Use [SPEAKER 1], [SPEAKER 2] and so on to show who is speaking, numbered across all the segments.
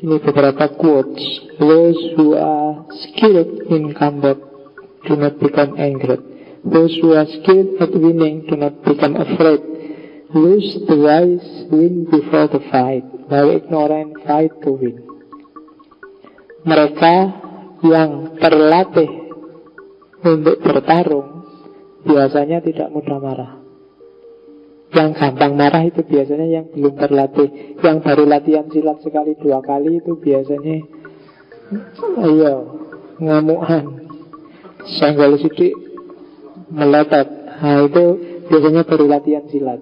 [SPEAKER 1] Ini beberapa quotes. Those who are skilled in combat do not become angry. Those who are skilled at winning do not become afraid. Lose the wise, win before the fight, while ignorant fight to win. Mereka yang terlatih untuk bertarung biasanya tidak mudah marah. Yang gampang marah itu biasanya yang belum terlatih. Yang baru latihan silat sekali dua kali itu biasanya ngamukan, senggol sidik, meletot. Nah itu biasanya baru latihan silat.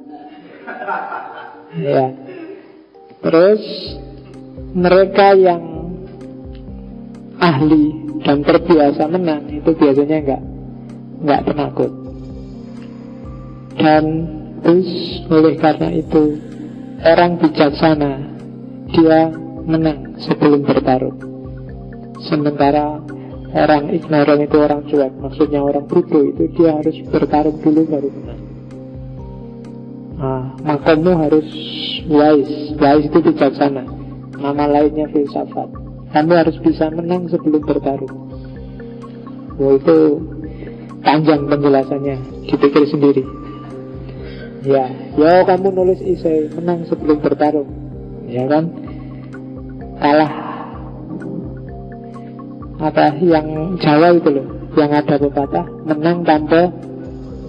[SPEAKER 1] Ya. Terus mereka yang ahli dan terbiasa menang itu biasanya enggak penakut. Dan terus oleh karena itu orang bijaksana dia menang sebelum bertarung. Sementara orang ignoran itu orang cuek, maksudnya orang bodoh itu dia harus bertarung dulu baru menang. Makammu harus wise. Wise itu bijaksana. Nama lainnya filsafat. Kamu harus bisa menang sebelum bertarung. Itu panjang penjelasannya, dipikir sendiri. Ya kamu nulis esai menang sebelum bertarung, ya kan? Kalah. Apa yang Jawa itu loh, yang ada pepatah menang tanpa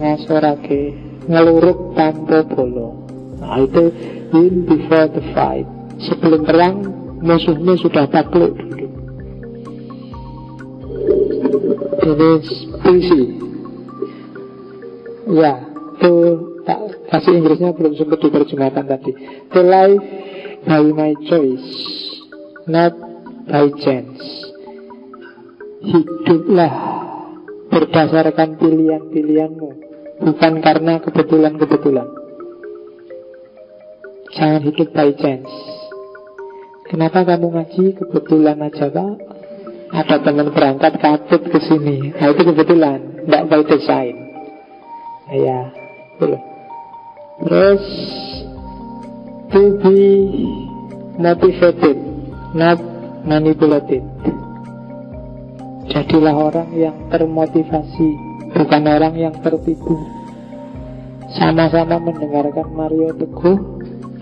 [SPEAKER 1] ngasorake, ngeluruk tanpa bolo. Nah itu win before the fight. Sebelum perang musuhnya sudah takluk dulu. Ini puisi. Ya, itu tak kasih Inggrisnya belum sempat diterjemahkan tadi. To live by my choice, not by chance. Hiduplah berdasarkan pilihan-pilihanmu, bukan karena kebetulan-kebetulan. Jangan hidup by chance. Kenapa kamu ngaji? Kebetulan aja Pak. Ada teman berangkat katut ke sini. Nah itu kebetulan, tidak by design. Ya, betul. Terus to be motivated, not manipulated. Jadilah orang yang termotivasi, bukan orang yang tertipu. Sama-sama mendengarkan Mario Teguh,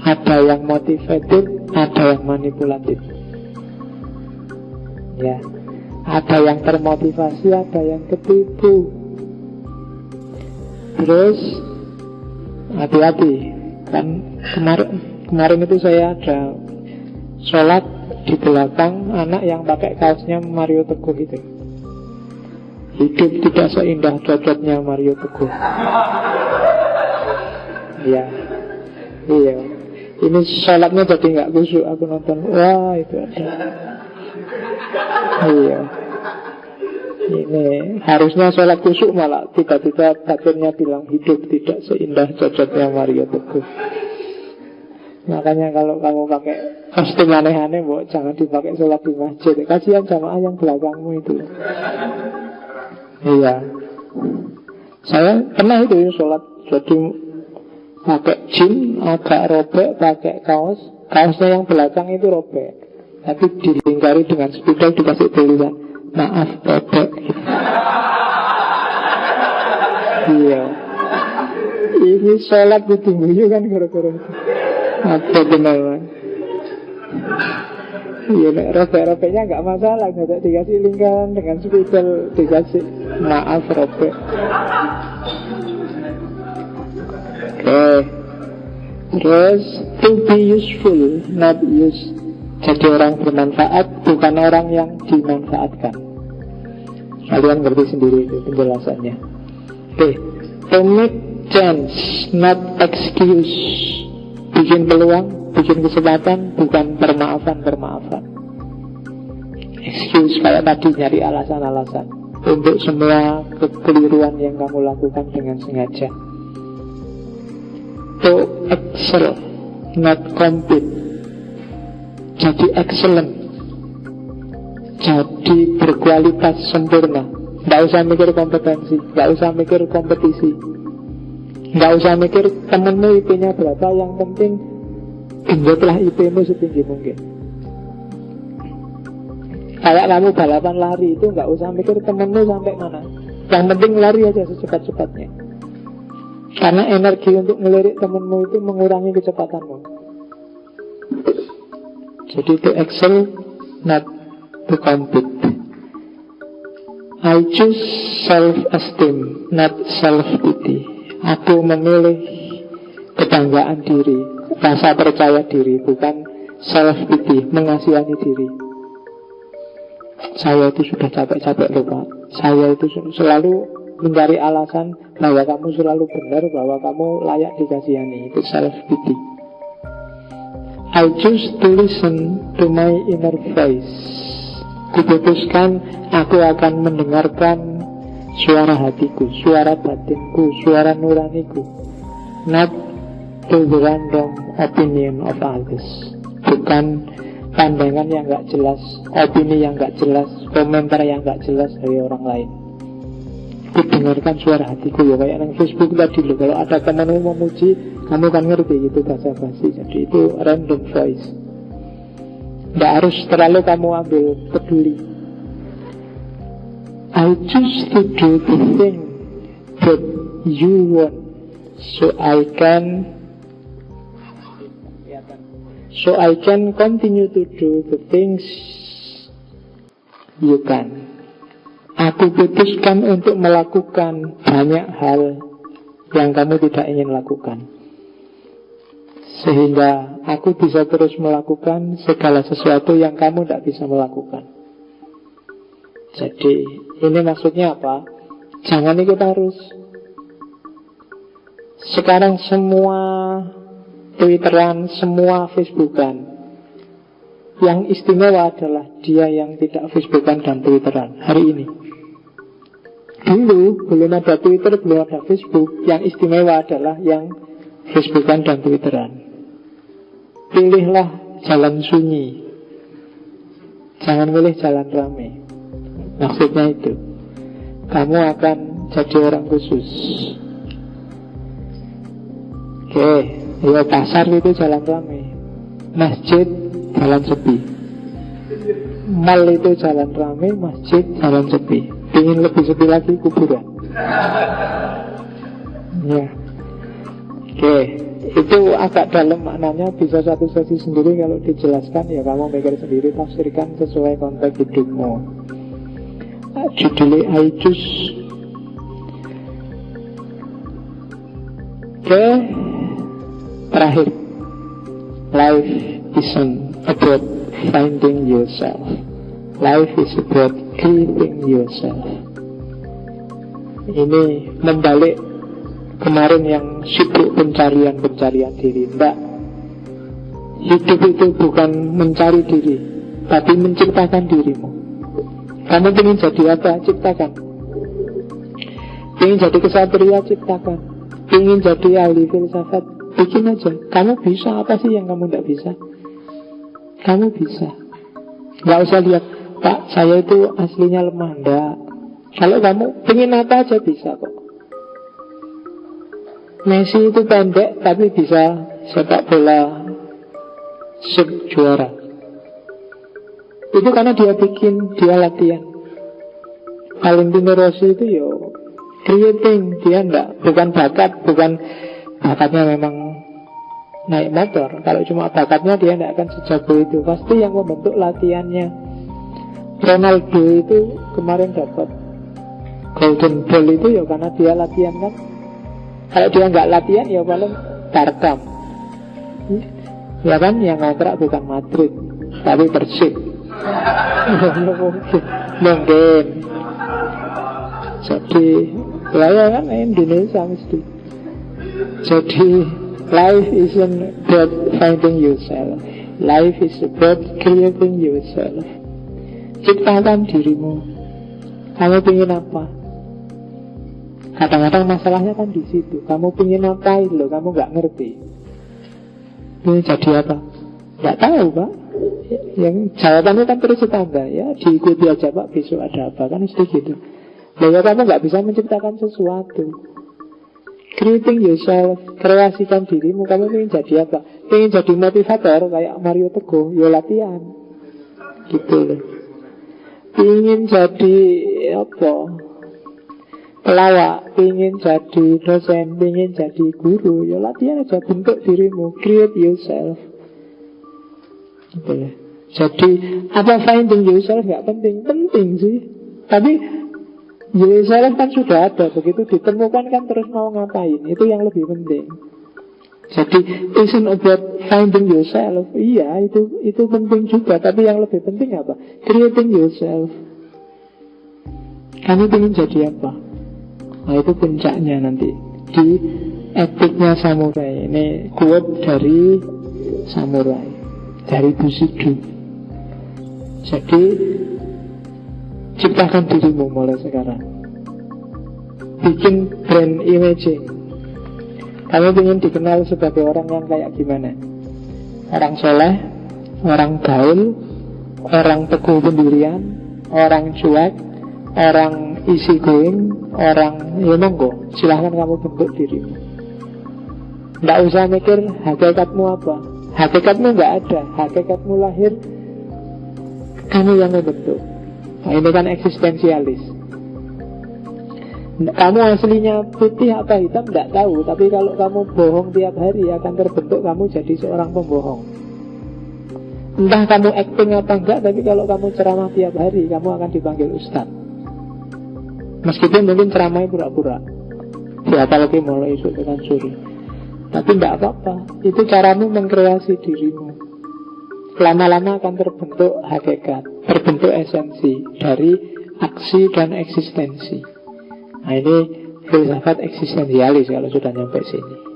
[SPEAKER 1] ada yang motivated, ada yang manipulatif. Ya, ada yang termotivasi, ada yang ketipu. Terus hati-hati, kan kemarin itu saya ada sholat di belakang anak yang pakai kaosnya Mario Teguh itu. Hidup tidak seindah cocotnya Mario Teguh. Ya, iya. Ini sholatnya jadi nggak khusyuk. Aku nonton, wah itu ada. Iya. Ini harusnya sholat khusyuk, malah tiba-tiba batinnya bilang hidup tidak seindah cocotnya Mario Teguh. Makanya kalau kamu pakai kostum aneh-aneh, jangan dipakai sholat di masjid. Kasihan jamaah yang belakangmu itu. Iya. Saya pernah itu sholat jadi pakai jin agak robek, pakai kaos. Kaosnya yang belakang itu robek, tapi dilingkari dengan spidol, dikasih tulisan maaf robek. Iya. Ini sholat ditunggu kan gara-gara itu. Apa benar? Iya, robek-robeknya nggak masalah, nggak dikasih lingkaran dengan spidol, dikasih maaf robek. Oke. Terus to be useful, not use. Jadi orang bermanfaat, bukan orang yang dimanfaatkan. Kalian ngerti sendiri itu penjelasannya. Oke. To make chance, not excuse. Bikin peluang, bikin kesempatan, bukan permaafan. Excuse kayak tadi, nyari alasan-alasan untuk semua kekeliruan yang kamu lakukan dengan sengaja. To excel, not compete. Jadi excellent, jadi berkualitas sempurna. Gak usah mikir kompetensi, gak usah mikir kompetisi, gak usah mikir temenmu IP-nya berapa. Yang penting genjotlah IP-mu setinggi mungkin. Kayak kamu balapan lari itu nggak usah mikir temenmu sampai mana. Yang penting lari aja secepat-cepatnya. Karena energi untuk ngelirik temenmu itu mengurangi kecepatanmu. Jadi to excel, not to compete. I choose self-esteem, not self-pity. Aku memilih kebanggaan diri, rasa percaya diri, bukan self-pity, mengasihani diri. Saya itu sudah capek-capek loh Pak. Saya itu selalu mencari alasan bahwa kamu selalu benar, bahwa kamu layak dikasihani. Itu self-pity. I choose to listen to my inner voice. Kuputuskan aku akan mendengarkan suara hatiku, suara batinku, suara nuraniku, not to the random opinion of others. Bukan pandangan yang gak jelas, opini yang gak jelas, komentar yang gak jelas dari orang lain. Dengarkan suara hatiku ya, kayak yang Facebook tadi loh. Kalau ada temanmu memuji, kamu kan ngerti itu bahasa basi. Jadi itu random voice. Nggak harus terlalu kamu ambil peduli. I choose to do the thing that you want, so I can continue to do the things you can. Aku putuskan untuk melakukan banyak hal yang kamu tidak ingin lakukan, sehingga aku bisa terus melakukan segala sesuatu yang kamu tidak bisa melakukan. Jadi ini maksudnya apa? Jangan ikut arus. Sekarang semua Twitteran, semua Facebookan, yang istimewa adalah dia yang tidak Facebookan dan Twitteran hari ini. Dulu belum ada Twitter, belum ada Facebook. Yang istimewa adalah yang Facebookan dan Twitteran. Pilihlah jalan sunyi, jangan pilih jalan ramai. Maksudnya itu, kamu akan jadi orang khusus. Oke, ya pasar itu jalan ramai, masjid jalan sepi, mall itu jalan ramai, masjid jalan sepi. Ingin lebih sepi lagi, kuburan. Ya. Oke, itu agak dalam maknanya, bisa satu sesi sendiri kalau dijelaskan. Ya kamu mikir sendiri, tafsirkan sesuai konteks hidupmu. Judulnya I choose. Oke, terakhir, life isn't about finding yourself. Life is about creating yourself. Ini membalik kemarin yang sibuk pencarian diri. Enggak. Hidup itu bukan mencari diri, tapi menciptakan dirimu. Kamu ingin jadi apa? Ciptakan. Ingin jadi kesatria? Ciptakan. Ingin jadi ahli filsafat? Bikin aja. Kamu bisa. Apa sih yang kamu tidak bisa? Kamu bisa. Gak usah lihat, Pak, saya itu aslinya lemah. Enggak. Kalau kamu ingin apa aja bisa kok. Messi itu pendek tapi bisa sepak bola juara. Itu karena dia bikin, dia latihan. Valentino Rossi itu yo creating, dia enggak, bukan bakat, bukan bakatnya memang naik motor. Kalau cuma bakatnya dia enggak akan sejago itu. Pasti yang membentuk latihannya. Ronaldo itu kemarin dapat Golden Ball itu ya karena dia latihan kan. Kalau dia enggak latihan ya paling Tarkam. Ya kan, yang ngontrak bukan Madrid tapi Persib. Mungkin. Jadi ya kan Indonesia mesti. Jadi life isn't about finding yourself. Life is about creating yourself. Ciptakan dirimu. Kamu ingin apa? Kadang-kadang masalahnya kan di situ. Kamu ingin ngapain loh, kamu nggak ngerti. Ini jadi apa? Nggak tahu Pak. Yang jawabannya kan terus ditambah. Ya diikuti aja Pak, besok ada apa. Kan mesti gitu. Lalu kamu nggak bisa menciptakan sesuatu. Creating yourself, kreasikan dirimu. Kamu ingin jadi apa? Ingin jadi motivator kayak Mario Teguh, ya latihan. Gitu loh. ingin jadi apa? Pelawak, ingin jadi dosen, ingin jadi guru, ya latihan aja, bentuk dirimu, create yourself. Gitu ya. Jadi apa finding yourself gak penting? Penting sih. Tapi yourself kan sudah ada. Begitu ditemukan kan terus mau ngapain. Itu yang lebih penting. Jadi isn't about finding yourself. Iya itu penting juga. Tapi yang lebih penting apa? Creating yourself. Kamu ingin jadi apa? Nah itu puncaknya nanti di etiknya samurai. Ini quote dari samurai, dari Bushido. Jadi ciptakan dirimu mulai sekarang. Bikin brand imaging. Kamu ingin dikenal sebagai orang yang kayak gimana? Orang soleh, orang gaul, orang teguh pendirian, orang cuek, orang easy going, orang ya monggo, silahkan kamu bentuk dirimu. Nggak usah mikir hakikatmu apa. Hakikatmu nggak ada. Hakikatmu lahir, kamu yang membentuk. Nah, ini kan eksistensialis. Kamu aslinya putih apa hitam tidak tahu. Tapi kalau kamu bohong tiap hari, akan terbentuk kamu jadi seorang pembohong. Entah kamu acting apa enggak, tapi kalau kamu ceramah tiap hari, kamu akan dipanggil ustaz. Meskipun mungkin ceramahnya pura-pura, siapa lagi mulai esok dengan suri. Tapi tidak apa-apa. Itu caramu mengkreasi dirimu. Lama-lama akan terbentuk hakikat, terbentuk esensi dari aksi dan eksistensi. Nah ini filsafat eksistensialis kalau sudah nyampe sini.